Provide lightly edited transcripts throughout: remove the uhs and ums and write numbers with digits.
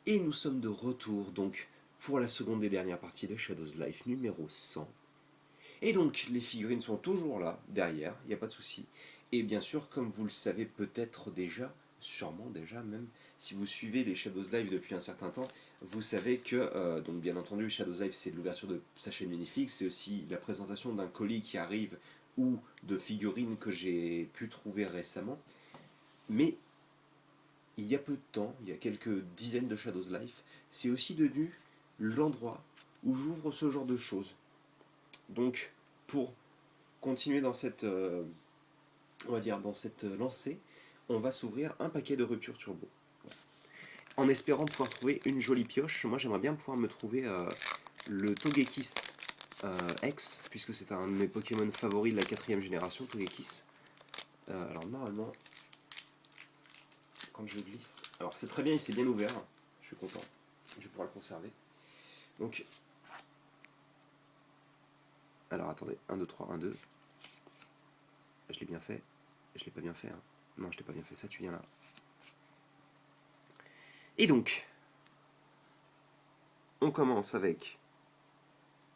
Et nous sommes de retour donc pour la seconde et dernière partie de Shadows Life numéro 100. Et donc les figurines sont toujours là, derrière, il n'y a pas de souci. Et bien sûr, comme vous le savez peut-être déjà, sûrement déjà même, si vous suivez les Shadows Live depuis un certain temps, vous savez que, donc bien entendu, Shadows Live c'est l'ouverture de sa chaîne Minifix, c'est aussi la présentation d'un colis qui arrive ou de figurines que j'ai pu trouver récemment. Mais il y a peu de temps, il y a quelques dizaines de Shadows Life, c'est aussi devenu l'endroit où j'ouvre ce genre de choses. Donc, pour continuer dans cette, on va dire, dans cette lancée, on va s'ouvrir un paquet de ruptures turbo. En espérant pouvoir trouver une jolie pioche. Moi, j'aimerais bien pouvoir me trouver le Togekiss X, puisque c'est un de mes Pokémon favoris de la 4ème génération, Togekiss. Alors, normalement, quand je glisse... Alors, c'est très bien, il s'est bien ouvert. Je suis content. Je vais pouvoir le conserver. Donc, alors attendez, 1, 2, 3, 1, 2. Je l'ai bien fait. Je l'ai pas bien fait. Hein. Non, je l'ai pas bien fait. Ça, tu viens là. Et donc, on commence avec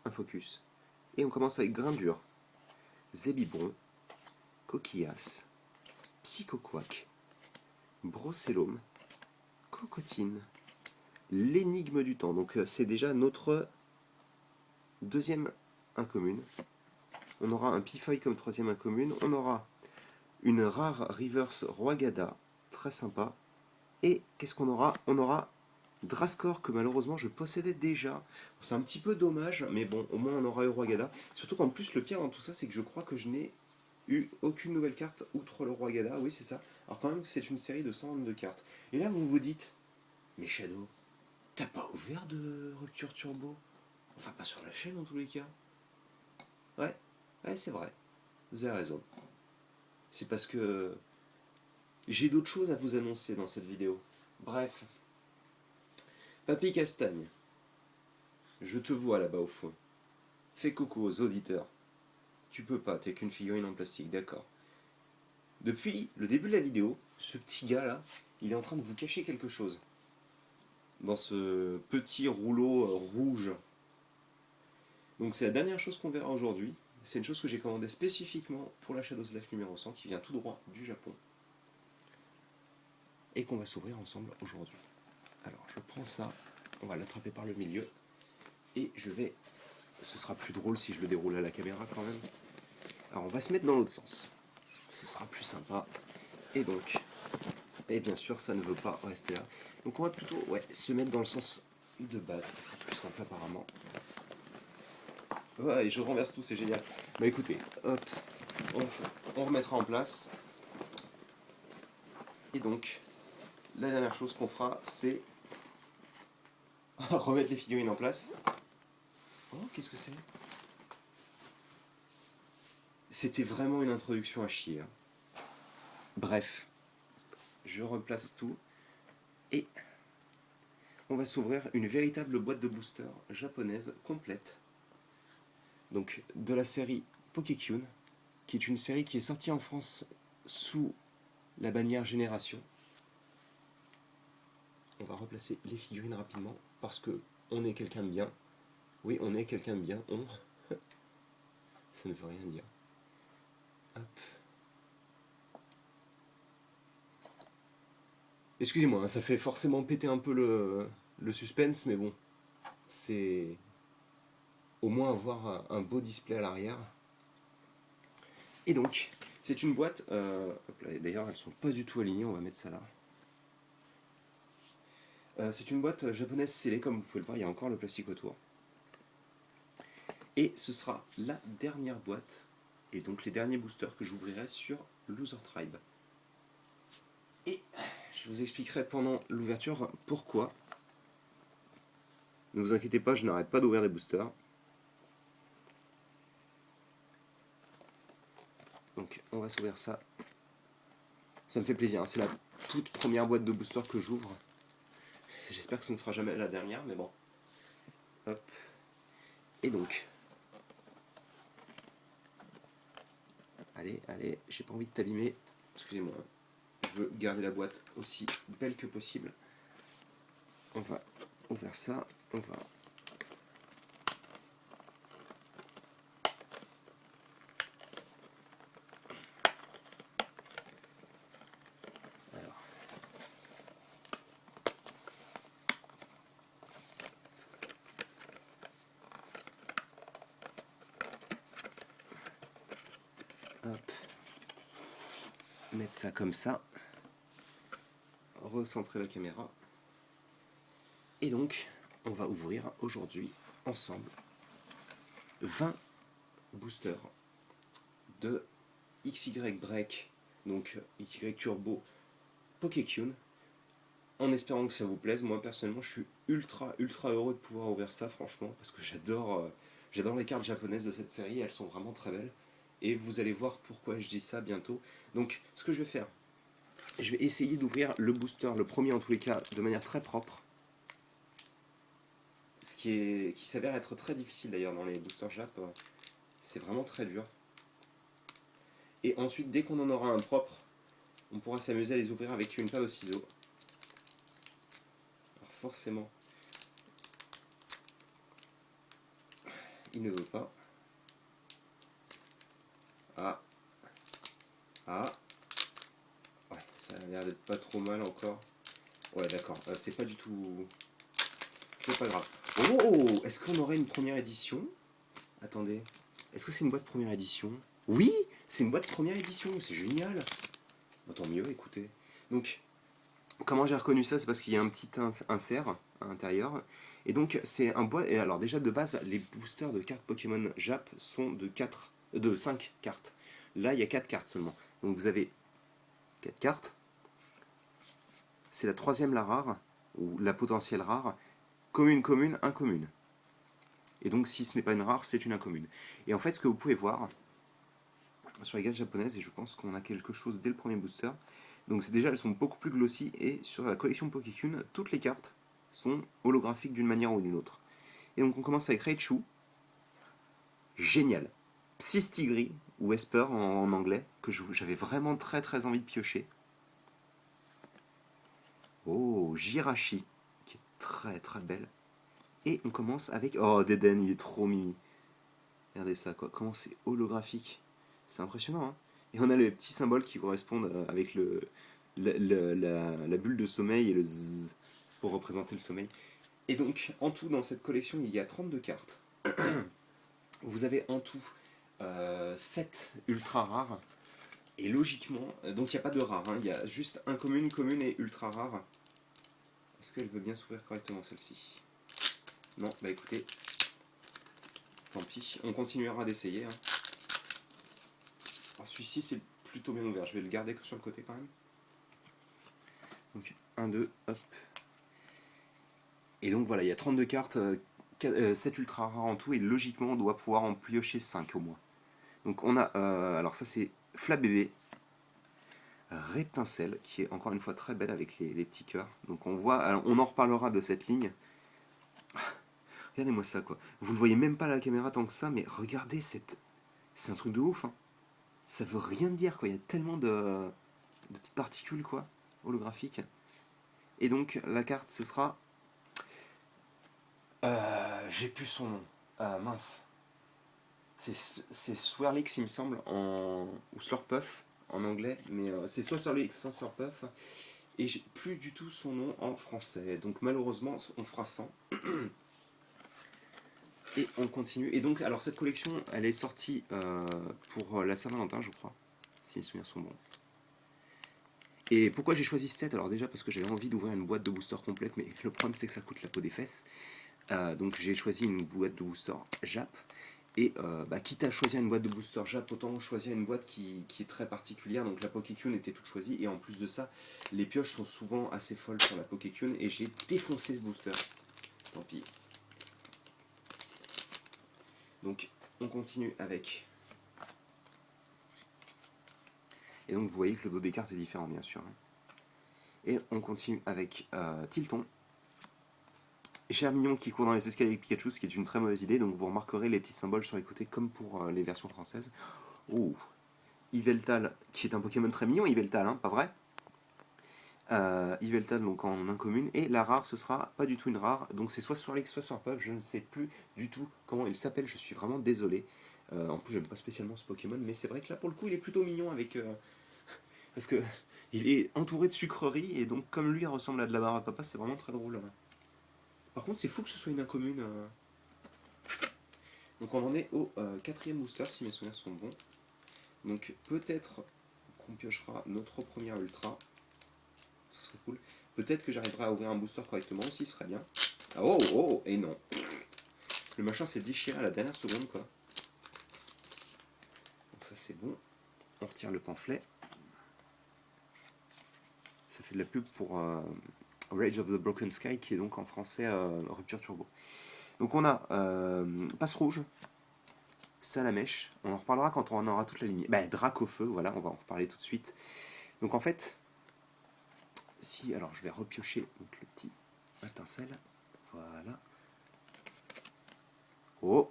un focus. Et on commence avec Grindure, Zébibron, Coquillas, Psychoquack, Brocellum, Cocotine, l'énigme du temps. Donc c'est déjà notre deuxième incommune. On aura un Pifeuille comme troisième incommune. On aura une rare Reverse Roigada, très sympa. Et qu'est-ce qu'on aura? On aura Drascore que malheureusement je possédais déjà. C'est un petit peu dommage, mais bon, au moins on aura eu Roigada. Surtout qu'en plus, le pire dans tout ça, c'est que je crois que je n'ai eu aucune nouvelle carte outre le Roigada. Oui, c'est ça. Alors, quand même, c'est une série de 122 cartes. Et là, vous vous dites, mais Shadow, t'as pas ouvert de rupture turbo? Enfin, pas sur la chaîne en tous les cas. Ouais, ouais, c'est vrai. Vous avez raison. C'est parce que j'ai d'autres choses à vous annoncer dans cette vidéo. Bref. Papy Castagne, je te vois là-bas au fond. Fais coucou aux auditeurs. Tu peux pas, t'es qu'une figurine en plastique, d'accord. Depuis le début de la vidéo, ce petit gars là, il est en train de vous cacher quelque chose. Dans ce petit rouleau rouge. Donc c'est la dernière chose qu'on verra aujourd'hui. C'est une chose que j'ai commandée spécifiquement pour la Shadows Life numéro 100 qui vient tout droit du Japon. Et qu'on va s'ouvrir ensemble aujourd'hui. Alors je prends ça, on va l'attraper par le milieu. Et je vais... Ce sera plus drôle si je le déroule à la caméra quand même. Alors on va se mettre dans l'autre sens. Ce sera plus sympa. Et donc... Et bien sûr ça ne veut pas rester là. Donc on va plutôt se mettre dans le sens de base. Ce sera plus simple apparemment. Ouais, et je renverse tout, c'est génial. Bah écoutez, hop, on remettra en place. Et donc, la dernière chose qu'on fera, c'est remettre les figurines en place. Oh, qu'est-ce que c'est? C'était vraiment une introduction à chier. Hein. Bref, je replace tout. Et on va s'ouvrir une véritable boîte de booster japonaise complète. Donc, de la série Pokékyun, qui est une série qui est sortie en France sous la bannière Génération. On va replacer les figurines rapidement parce que on est quelqu'un de bien. Oui, on est quelqu'un de bien. On. Ça ne veut rien dire. Hop. Excusez-moi, ça fait forcément péter un peu le suspense, mais bon, c'est au moins avoir un beau display à l'arrière. Et donc, c'est une boîte. D'ailleurs, elles sont pas du tout alignées. On va mettre ça là. C'est une boîte japonaise scellée, comme vous pouvez le voir. Il y a encore le plastique autour. Et ce sera la dernière boîte, et donc les derniers boosters que j'ouvrirai sur Loser Tribe. Et je vous expliquerai pendant l'ouverture pourquoi. Ne vous inquiétez pas, je n'arrête pas d'ouvrir des boosters. Donc on va s'ouvrir ça. Ça me fait plaisir, hein. C'est la toute première boîte de boosters que j'ouvre. J'espère que ce ne sera jamais la dernière, mais bon. Hop. Et donc... Allez, allez, j'ai pas envie de t'abîmer. Excusez-moi. Je veux garder la boîte aussi belle que possible. On va ouvrir ça, on va... Alors. Hop. Mettre ça comme ça. Recentrer la caméra. Et donc, on va ouvrir aujourd'hui, ensemble, 20 boosters de XY Break, donc XY Turbo Pokécune, en espérant que ça vous plaise. Moi, personnellement, je suis ultra heureux de pouvoir ouvrir ça, franchement, parce que j'adore les cartes japonaises de cette série, elles sont vraiment très belles. Et vous allez voir pourquoi je dis ça bientôt. Donc, ce que je vais faire, je vais essayer d'ouvrir le booster, le premier en tous les cas, de manière très propre. Ce qui s'avère être très difficile d'ailleurs dans les boosters Jap, c'est vraiment très dur. Et ensuite, dès qu'on en aura un propre, on pourra s'amuser à les ouvrir avec une paire de ciseaux. Alors forcément, il ne veut pas. Ah. Ouais, ça a l'air d'être pas trop mal encore. Ouais, d'accord, c'est pas du tout... C'est pas grave. Oh, est-ce qu'on aurait une première édition? Attendez, est-ce que c'est une boîte première édition? Oui, c'est une boîte première édition, c'est génial. Bah, tant mieux, écoutez. Donc, comment j'ai reconnu ça? C'est parce qu'il y a un petit insert à l'intérieur. Et donc, c'est un boîte... Et alors, déjà, de base, les boosters de cartes Pokémon Jap sont de 5 cartes. Là, il y a 4 cartes seulement. Donc, vous avez 4 cartes. C'est la troisième, la rare, ou la potentielle rare. Commune, incommune. Et donc, si ce n'est pas une rare, c'est une incommune. Et en fait, ce que vous pouvez voir sur les cartes japonaises, et je pense qu'on a quelque chose dès le premier booster, donc déjà, elles sont beaucoup plus glossy, et sur la collection Pokécune, toutes les cartes sont holographiques d'une manière ou d'une autre. Et donc, on commence avec Raichu. Génial. Psystigris, ou Esper en anglais, que j'avais vraiment très envie de piocher. Oh, Jirachi, qui est très belle. Et on commence avec... Oh, Deden, il est trop mimi. Regardez ça, quoi. Comment c'est holographique. C'est impressionnant, hein. Et on a les petits symboles qui correspondent avec la bulle de sommeil et le zzz pour représenter le sommeil. Et donc, en tout, dans cette collection, il y a 32 cartes. Vous avez en tout 7 ultra rares. Et logiquement, donc il n'y a pas de rare, hein, il y a juste incommune, commune et ultra rare. Est-ce qu'elle veut bien s'ouvrir correctement celle-ci? Non, bah écoutez, tant pis, on continuera d'essayer. Hein. Alors celui-ci c'est plutôt bien ouvert, je vais le garder que sur le côté quand même. Donc 1, 2, hop. Et donc voilà, il y a 32 cartes, 7 ultra rares en tout, et logiquement on doit pouvoir en piocher 5 au moins. Donc on a, alors ça c'est Flabébé, Reptincelle, qui est encore une fois très belle avec les petits cœurs. Donc on voit, alors on en reparlera de cette ligne. Regardez-moi ça, quoi. Vous ne voyez même pas à la caméra tant que ça, mais regardez cette... C'est un truc de ouf, hein. Ça veut rien dire, quoi. Il y a tellement de petites particules, quoi, holographiques. Et donc, la carte, ce sera... J'ai plus son nom. Mince. C'est Swirlix, il me semble, ou Slurpuff, en anglais. Mais c'est soit Swirlix, soit Slurpuff. Et j'ai plus du tout son nom en français. Donc, malheureusement, on fera sans. Et on continue. Et donc, alors cette collection, elle est sortie pour la Saint-Valentin, je crois, si mes souvenirs sont bons. Et pourquoi j'ai choisi ce set? Alors déjà parce que j'avais envie d'ouvrir une boîte de booster complète, mais le problème c'est que ça coûte la peau des fesses. Donc j'ai choisi une boîte de booster Jap. Et quitte à choisir une boîte de booster Jap, autant choisir une boîte qui est très particulière. Donc la Pokécune était toute choisie. Et en plus de ça, les pioches sont souvent assez folles sur la Pokécune. Et j'ai défoncé ce booster. Tant pis. Donc on continue avec... Et donc vous voyez que le dos des cartes est différent bien sûr. Et on continue avec Tilton. Germignon qui court dans les escaliers avec Pikachu, ce qui est une très mauvaise idée. Donc vous remarquerez les petits symboles sur les côtés comme pour les versions françaises. Oh, Yveltal qui est un Pokémon très mignon, Yveltal, hein, pas vrai? Yveltal donc en incommune, et la rare ce sera pas du tout une rare, donc c'est soit sur Lex soit sur Puff, je ne sais plus du tout comment il s'appelle, je suis vraiment désolé. En plus j'aime pas spécialement ce Pokémon, mais c'est vrai que là pour le coup il est plutôt mignon avec... parce que il est entouré de sucreries, et donc comme lui il ressemble à de la barre à papa, c'est vraiment très drôle. Par contre c'est fou que ce soit une incommune. Donc on en est au quatrième booster si mes souvenirs sont bons. Donc peut-être qu'on piochera notre première ultra. Ce serait cool. Peut-être que j'arriverai à ouvrir un booster correctement aussi, ce serait bien. Ah, oh, oh, et non. Le machin s'est déchiré à la dernière seconde, quoi. Donc ça c'est bon. On retire le pamphlet. Ça fait de la pub pour Rage of the Broken Sky, qui est donc en français Rupture Turbo. Donc on a Passe Rouge, Salamèche. On en reparlera quand on aura toute la ligne. Bah, Dracofeu, voilà, on va en reparler tout de suite. Donc en fait, si, alors je vais repiocher donc, le petit étincelle. Voilà. Oh,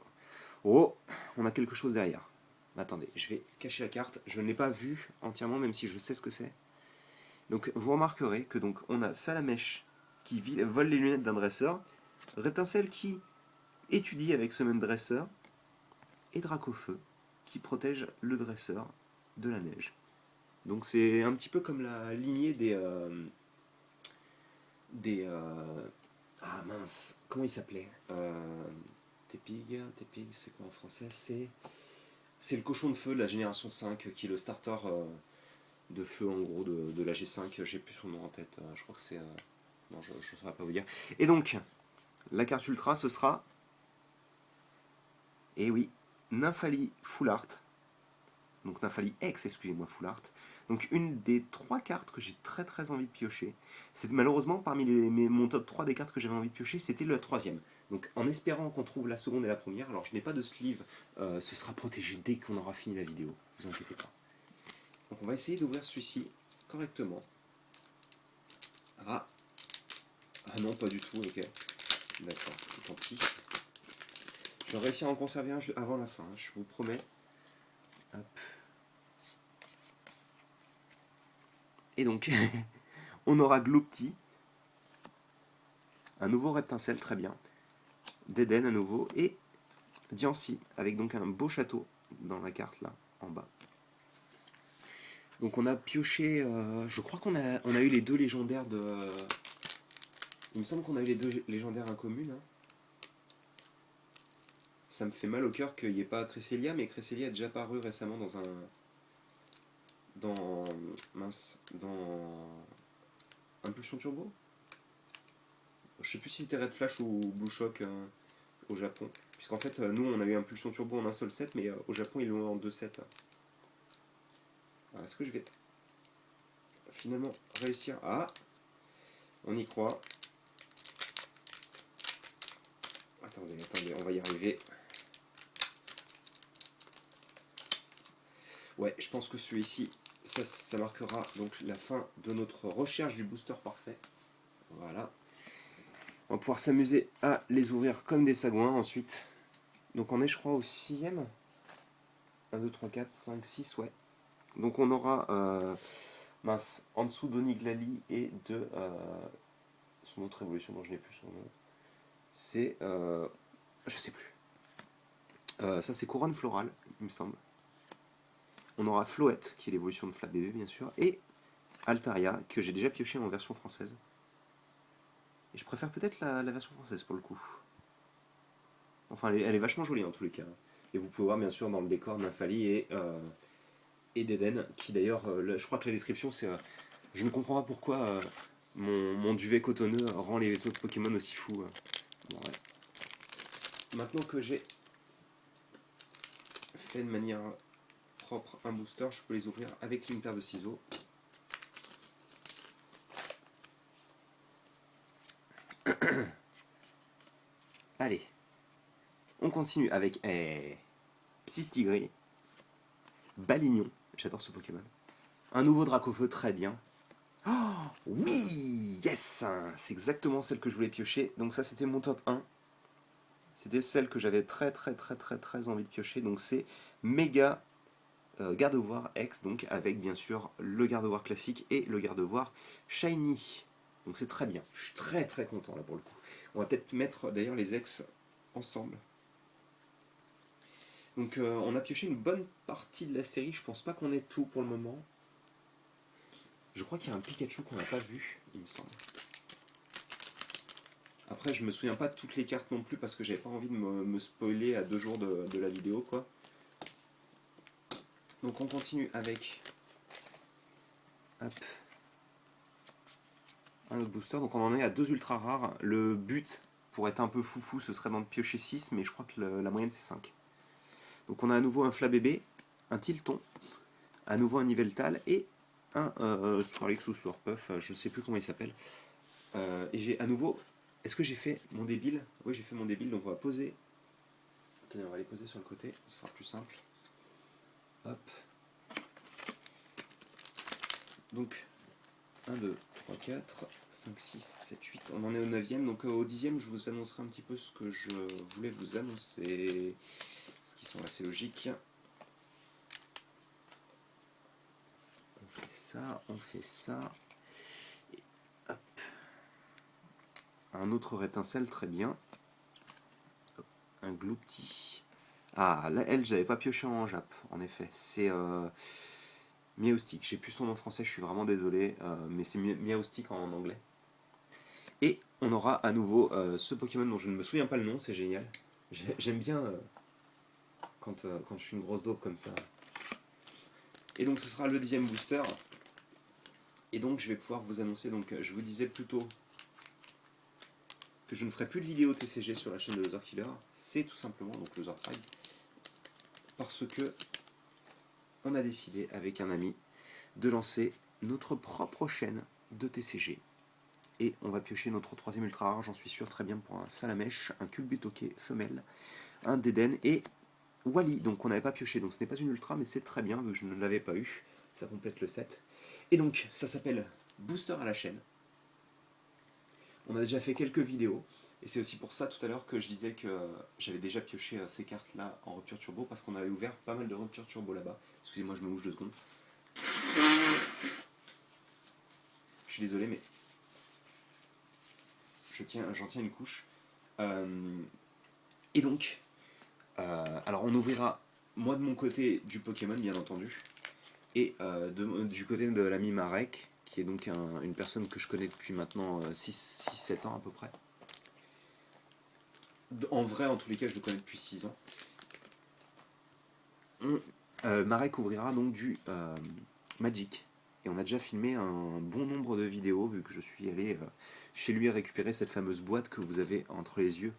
oh, on a quelque chose derrière. Attendez, je vais cacher la carte. Je ne l'ai pas vue entièrement, même si je sais ce que c'est. Donc vous remarquerez que donc on a Salamèche qui vole les lunettes d'un dresseur, Rétincelle qui étudie avec ce même dresseur, et Dracofeu qui protège le dresseur de la neige. Donc c'est un petit peu comme la lignée des ah mince, comment il s'appelait Tepig, c'est quoi en français? C'est le cochon de feu de la génération 5 qui est le starter de feu en gros de la G5. J'ai plus son nom en tête. Je crois que c'est. Non, je ne saurais pas vous dire. Et donc, la carte ultra, ce sera. Eh oui, Nymphalie Full Art. Donc Nymphalie X, excusez-moi, Full Art. Donc une des 3 cartes que j'ai très très envie de piocher. C'est malheureusement parmi mon top 3 des cartes que j'avais envie de piocher, c'était la troisième. Donc en espérant qu'on trouve la seconde et la première, alors je n'ai pas de sleeve, ce sera protégé dès qu'on aura fini la vidéo, vous inquiétez pas. Donc on va essayer d'ouvrir celui-ci correctement. Ah, ah non, pas du tout, ok. D'accord, tant pis. Je vais réussir à en conserver un avant la fin, je vous promets. Hop. Et donc, on aura Gloopty, un nouveau Reptincelle, très bien. Deden à nouveau, et Diancie, avec donc un beau château dans la carte là, en bas. Donc on a pioché, je crois on a eu les deux légendaires de... il me semble qu'on a eu les deux légendaires incommunes. Hein. Ça me fait mal au cœur qu'il n'y ait pas Cresselia, mais Cresselia est déjà paru récemment dans un... dans Impulsion Turbo. Je sais plus si c'était Red Flash ou Blue Shock au Japon. Puisqu'en fait, nous on a eu Impulsion Turbo en un seul set, mais au Japon ils l'ont en 2 sets. Est-ce que je vais finalement réussir? Ah, on y croit. Attendez, on va y arriver. Ouais, je pense que celui-ci, ça marquera donc la fin de notre recherche du booster parfait. Voilà. On va pouvoir s'amuser à les ouvrir comme des sagouins ensuite. Donc on est, je crois, au 6ème. 1, 2, 3, 4, 5, 6, ouais. Donc on aura, en dessous d'Oniglali et de son autre évolution dont je n'ai plus son nom. C'est, je sais plus. Ça c'est Couronne Florale, il me semble. On aura Floette, qui est l'évolution de Flabébé, bien sûr, et Altaria, que j'ai déjà pioché en version française. Et je préfère peut-être la version française pour le coup. Enfin, elle est vachement jolie en tous les cas. Et vous pouvez voir bien sûr dans le décor Nymphalie et Deden, qui d'ailleurs, je crois que la description c'est... je ne comprends pas pourquoi mon duvet cotonneux rend les autres Pokémon aussi fous. Bon, ouais. Maintenant que j'ai fait de manière propre un booster, je peux les ouvrir avec une paire de ciseaux. Allez, on continue avec Psystigris, Balignon, j'adore ce Pokémon. Un nouveau Dracofeu, très bien. Oh, oui, yes, c'est exactement celle que je voulais piocher. Donc ça, c'était mon top 1. C'était celle que j'avais très envie de piocher. Donc c'est Méga Gardevoir X, donc avec bien sûr le Gardevoir classique et le Gardevoir Shiny. Donc c'est très bien, je suis très très content là pour le coup. On va peut-être mettre d'ailleurs les X ensemble. Donc on a pioché une bonne partie de la série, je pense pas qu'on ait tout pour le moment. Je crois qu'il y a un Pikachu qu'on n'a pas vu, il me semble. Après je me souviens pas de toutes les cartes non plus parce que j'avais pas envie de me spoiler à 2 jours de la vidéo quoi. Donc on continue avec hop, un autre booster. Donc on en est à 2 ultra rares. Le but pour être un peu foufou ce serait d'en piocher 6, mais je crois que la moyenne c'est 5. Donc on a à nouveau un Flabébé, un Tilton, à nouveau un Yveltal et un Swirlix ou Swirpuff, je ne sais plus comment il s'appelle. Et j'ai à nouveau... Est-ce que j'ai fait mon débile? Oui, j'ai fait mon débile, donc on va poser... Attendez, on va les poser sur le côté, ce sera plus simple. Hop. Donc, 1, 2, 3, 4, 5, 6, 7, 8. On en est au 9e, donc au 10e, je vous annoncerai un petit peu ce que je voulais vous annoncer. Ce qui sont assez logiques. On fait ça. Et hop. Un autre rétincelle, très bien. Un Gloopty. Ah, là, elle, j'avais pas pioché en Jap, en effet. C'est Miaoustic. J'ai plus son nom français, je suis vraiment désolé, mais c'est Miaoustic en anglais. Et on aura à nouveau ce Pokémon dont je ne me souviens pas le nom, c'est génial. J'aime bien quand je suis une grosse dope comme ça. Et donc ce sera le 10e booster. Et donc je vais pouvoir vous annoncer, donc je vous disais plus tôt que je ne ferai plus de vidéo TCG sur la chaîne de Loser Killer. C'est tout simplement, donc Loser Tribe, parce que on a décidé avec un ami de lancer notre propre chaîne de TCG. Et on va piocher notre 3e ultra rare, j'en suis sûr, très bien, pour un Salamèche, un Culbutoke femelle, un Deden et Wally. Donc on n'avait pas pioché, donc ce n'est pas une ultra, mais c'est très bien, vu que je ne l'avais pas eu. Ça complète le set. Et donc, ça s'appelle Booster à la chaîne. On a déjà fait quelques vidéos, et c'est aussi pour ça tout à l'heure que je disais que j'avais déjà pioché ces cartes-là en rupture turbo, parce qu'on avait ouvert pas mal de rupture turbo là-bas. Excusez-moi, je me mouche 2 secondes. Je suis désolé, mais j'en tiens une couche. Et donc, alors on ouvrira, moi de mon côté, du Pokémon, bien entendu, et du côté de l'ami Marek, qui est donc une personne que je connais depuis maintenant 6-7 ans à peu près. En vrai, en tous les cas, je le connais depuis 6 ans. Marek ouvrira donc du Magic. Et on a déjà filmé un bon nombre de vidéos, vu que je suis allé chez lui récupérer cette fameuse boîte que vous avez entre les yeux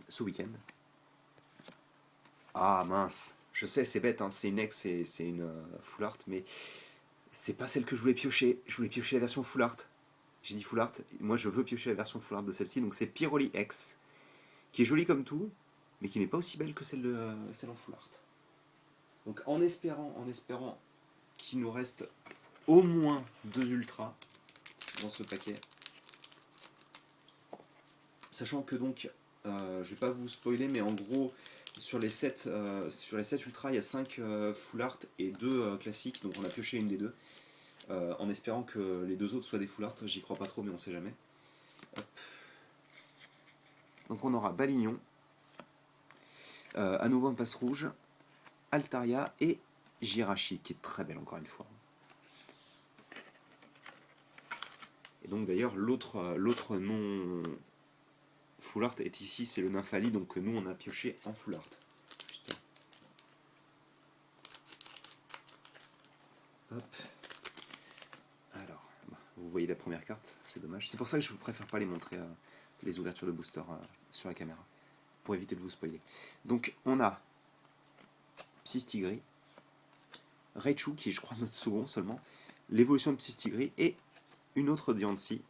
ce week-end. Ah mince, je sais, c'est bête, hein, c'est une ex, c'est une full art, mais c'est pas celle que je voulais piocher. Je voulais piocher la version full art. J'ai dit full art, moi je veux piocher la version full art de celle-ci, donc c'est Pyroli X, qui est jolie comme tout, mais qui n'est pas aussi belle que celle en full art. Donc en espérant qu'il nous reste au moins 2 ultras dans ce paquet, sachant que donc, je vais pas vous spoiler, mais en gros, sur les 7 ultras, il y a 5 full art et 2 classiques, donc on a pioché une des deux. En espérant que les 2 autres soient des full art, j'y crois pas trop, mais on sait jamais. Hop. Donc on aura Balignon, à nouveau un passe rouge, Altaria et Jirachi, qui est très belle encore une fois. Et donc d'ailleurs l'autre non full art est ici, c'est le Nymphali, donc nous on a pioché en full art. Hop. Alors, vous voyez la première carte, c'est dommage. C'est pour ça que je préfère pas les montrer les ouvertures de booster sur la caméra, pour éviter de vous spoiler. Donc on a Psystigri, Raichu, qui est je crois notre second seulement, l'évolution de Psystigri et une autre Diancie.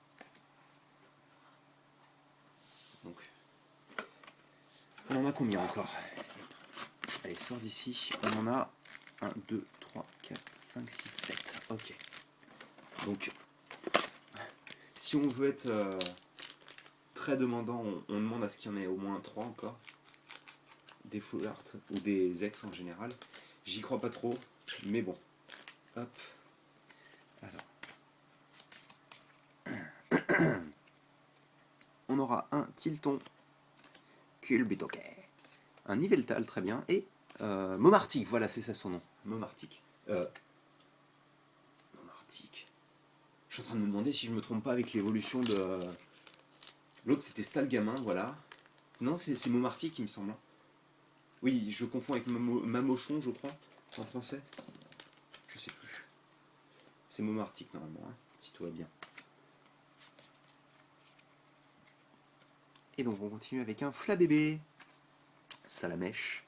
Donc, on en a combien encore? Allez, sors d'ici. On en a 1, 2, 3, 4, 5, 6, 7. Ok. Donc, si on veut être très demandant, on demande à ce qu'il y en ait au moins 3 encore. Des full art ou des ex en général. J'y crois pas trop, mais bon. Hop. Alors. On aura un Tilton, Kulbitoke, un Yveltal, très bien, et Momartic, voilà, c'est ça son nom. Momartic. Momartic. Je suis en train de me demander si je me trompe pas avec l'évolution de... L'autre c'était Stalgamin, voilà. Non, c'est Momartic il me semble. Oui, je confonds avec Mamochon, je crois, en français. Je sais plus. C'est Momartic normalement, hein, si tout va bien. Et donc on continue avec un Flabébé, Salamèche,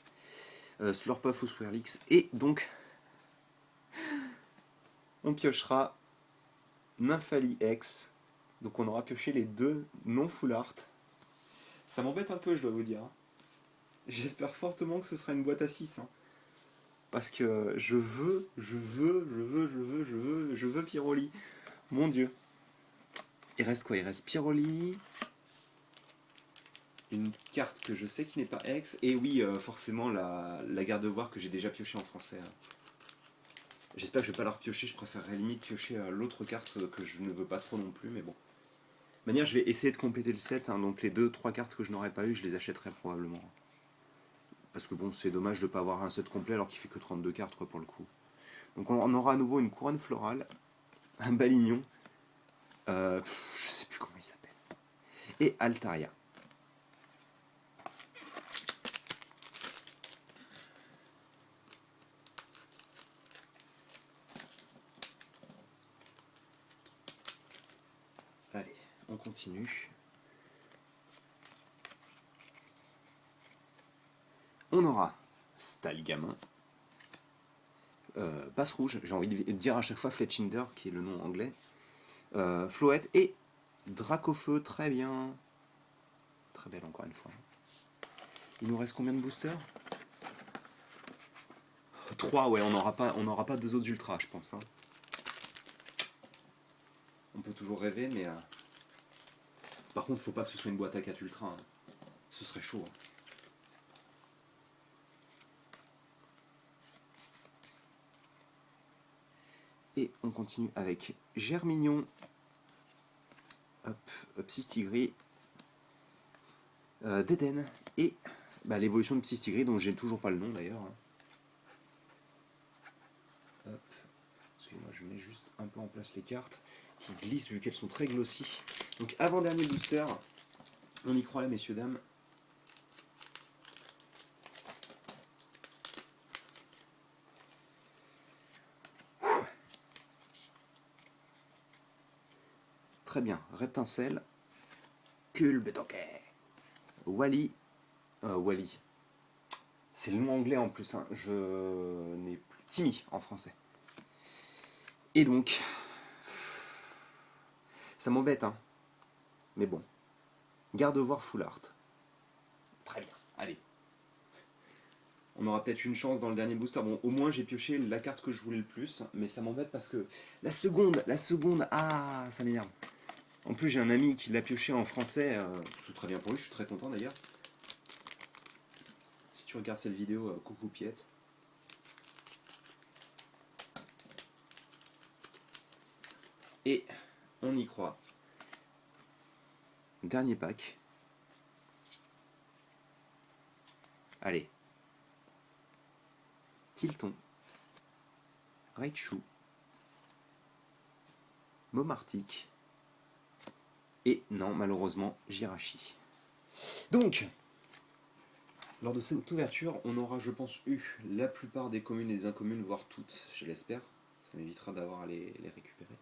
Slurpuff ou Swirlix, et donc on piochera Nymphali X. Donc on aura pioché les deux non full art. Ça m'embête un peu, je dois vous dire. J'espère fortement que ce sera une boîte à 6. Hein. Parce que je veux Pyroli. Mon Dieu. Il reste quoi? Il reste Pyroli. Une carte que je sais qui n'est pas X. Et oui, forcément, la Gardevoir que j'ai déjà piochée en français. Hein. J'espère que je vais pas la repiocher. Je préférerais limite piocher l'autre carte que je ne veux pas trop non plus. Mais bon. De manière, je vais essayer de compléter le set. Hein, donc les 2-3 cartes que je n'aurais pas eu, je les achèterai probablement. Parce que bon, c'est dommage de ne pas avoir un set complet alors qu'il fait que 32 cartes quoi, pour le coup. Donc on aura à nouveau une couronne florale, un balignon, je sais plus comment il s'appelle, et Altaria. Allez, on continue. On aura Stalgamin, Passe Rouge, j'ai envie de dire à chaque fois Fletchinder, qui est le nom anglais, Floette et Dracofeu, très bien. Très belle encore une fois. Il nous reste combien de boosters? 3, ouais, on n'aura pas 2 autres ultras, je pense. Hein. On peut toujours rêver, mais... Par contre, faut pas que ce soit une boîte à 4 ultras. Hein. Ce serait chaud. Hein. Et on continue avec Germignon, Psystigris, Déden et l'évolution de Psystigris dont j'ai toujours pas le nom d'ailleurs. Excusez-moi, je mets juste un peu en place les cartes qui glissent vu qu'elles sont très glossy. Donc avant-dernier booster, on y croit là messieurs dames. Très bien, Reptincelle, Kulbetoke, Wally, Wally. C'est le nom anglais en plus, hein. Je n'ai plus Timmy en français. Et donc, ça m'embête, hein. Mais bon, Gardevoir full art. Très bien, allez. On aura peut-être une chance dans le dernier booster. Bon, au moins j'ai pioché la carte que je voulais le plus, mais ça m'embête parce que la seconde, ah, ça m'énerve. En plus, j'ai un ami qui l'a pioché en français. C'est très bien pour lui, je suis très content d'ailleurs. Si tu regardes cette vidéo, coucou Piette. Et on y croit. Dernier pack. Allez. Tilton. Raichu. Momartic. Et non, malheureusement, Jirachi. Donc, lors de cette ouverture, on aura, je pense, eu la plupart des communes et des incommunes, voire toutes, je l'espère. Ça m'évitera d'avoir à les récupérer.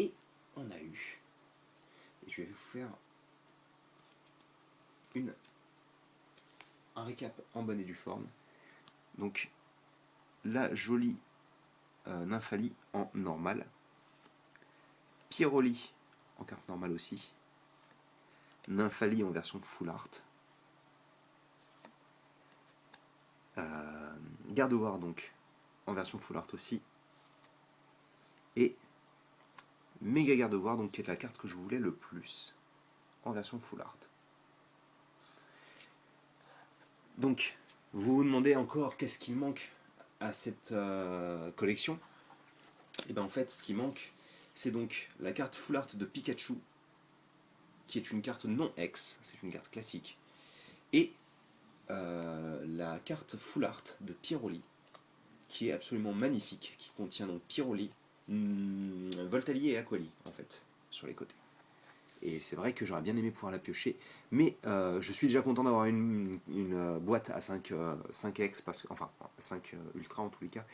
Et on a eu, et je vais vous faire un récap en bonne et due forme. Donc, la jolie Nymphali en normal. Pyroli en carte normale aussi. Nymphali en version full art. Gardevoir donc en version full art aussi. Et Méga Gardevoir, donc qui est la carte que je voulais le plus en version full art. Donc Vous vous demandez encore qu'est-ce qu'il manque à cette collection. Et bien en fait, ce qui manque, c'est donc la carte Full Art de Pikachu, qui est une carte non X, c'est une carte classique, et la carte Full Art de Pyroli, qui est absolument magnifique, qui contient donc Pyroli, Voltali et Aquali, en fait, sur les côtés. Et c'est vrai que j'aurais bien aimé pouvoir la piocher, mais je suis déjà content d'avoir une boîte à 5X, parce que, enfin 5 Ultra en tous les cas,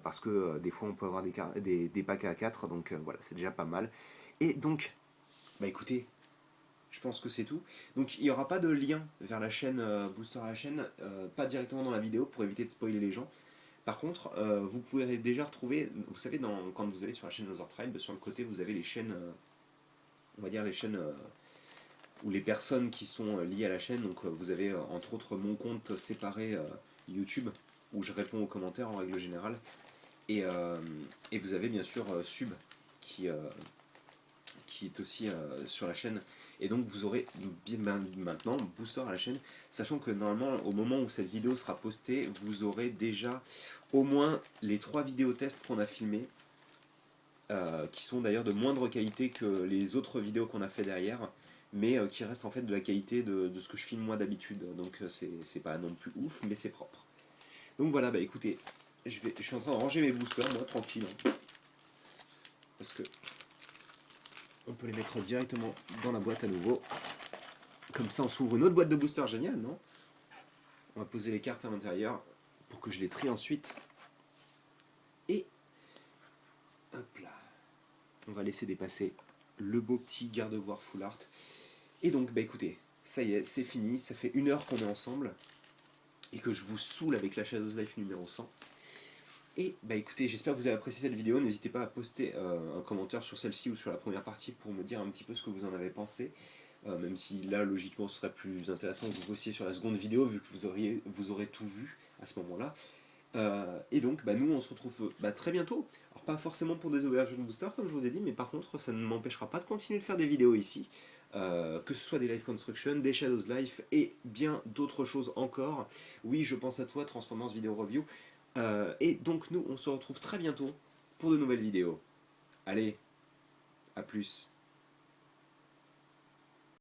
parce que des fois on peut avoir des packs à 4, donc voilà, c'est déjà pas mal. Et donc, bah écoutez, je pense que c'est tout. Donc il n'y aura pas de lien vers la chaîne Booster à la chaîne, pas directement dans la vidéo pour éviter de spoiler les gens. Par contre, vous pouvez déjà retrouver, vous savez, quand vous allez sur la chaîne Other Tribe, sur le côté vous avez les chaînes, on va dire les chaînes ou les personnes qui sont liées à la chaîne. Donc vous avez entre autres mon compte séparé YouTube, où je réponds aux commentaires en règle générale. Et vous avez bien sûr Sub qui, qui est aussi sur la chaîne. Et donc vous aurez maintenant Booster à la chaîne, sachant que normalement au moment où cette vidéo sera postée, vous aurez déjà au moins les 3 vidéos tests qu'on a filmées, qui sont d'ailleurs de moindre qualité que les autres vidéos qu'on a fait derrière, mais qui restent en fait de la qualité de ce que je filme moi d'habitude. Donc c'est pas non plus ouf, mais c'est propre. Donc voilà, bah écoutez, je suis en train de ranger mes boosters, moi, tranquille. Hein, parce que on peut les mettre directement dans la boîte à nouveau. Comme ça, on s'ouvre une autre boîte de boosters, génial, non? On va poser les cartes à l'intérieur pour que je les trie ensuite. Et hop là, on va laisser dépasser le beau petit garde-voir Full Art. Et donc, bah écoutez, ça y est, c'est fini. Ça fait 1 heure qu'on est ensemble et que je vous saoule avec la Shadows Life numéro 100. Et bah écoutez, j'espère que vous avez apprécié cette vidéo. N'hésitez pas à poster un commentaire sur celle-ci ou sur la première partie pour me dire un petit peu ce que vous en avez pensé. Même si là, logiquement, ce serait plus intéressant que vous postiez sur la seconde vidéo, vu que vous aurez tout vu à ce moment-là. Et donc, bah, nous, on se retrouve très bientôt. Alors, pas forcément pour des ouvertures de booster, comme je vous ai dit, mais par contre, ça ne m'empêchera pas de continuer de faire des vidéos ici. Que ce soit des Life Construction, des Shadows Life et bien d'autres choses encore. Oui, je pense à toi, Transformers Video Review. Et donc, nous, on se retrouve très bientôt pour de nouvelles vidéos. Allez, à plus.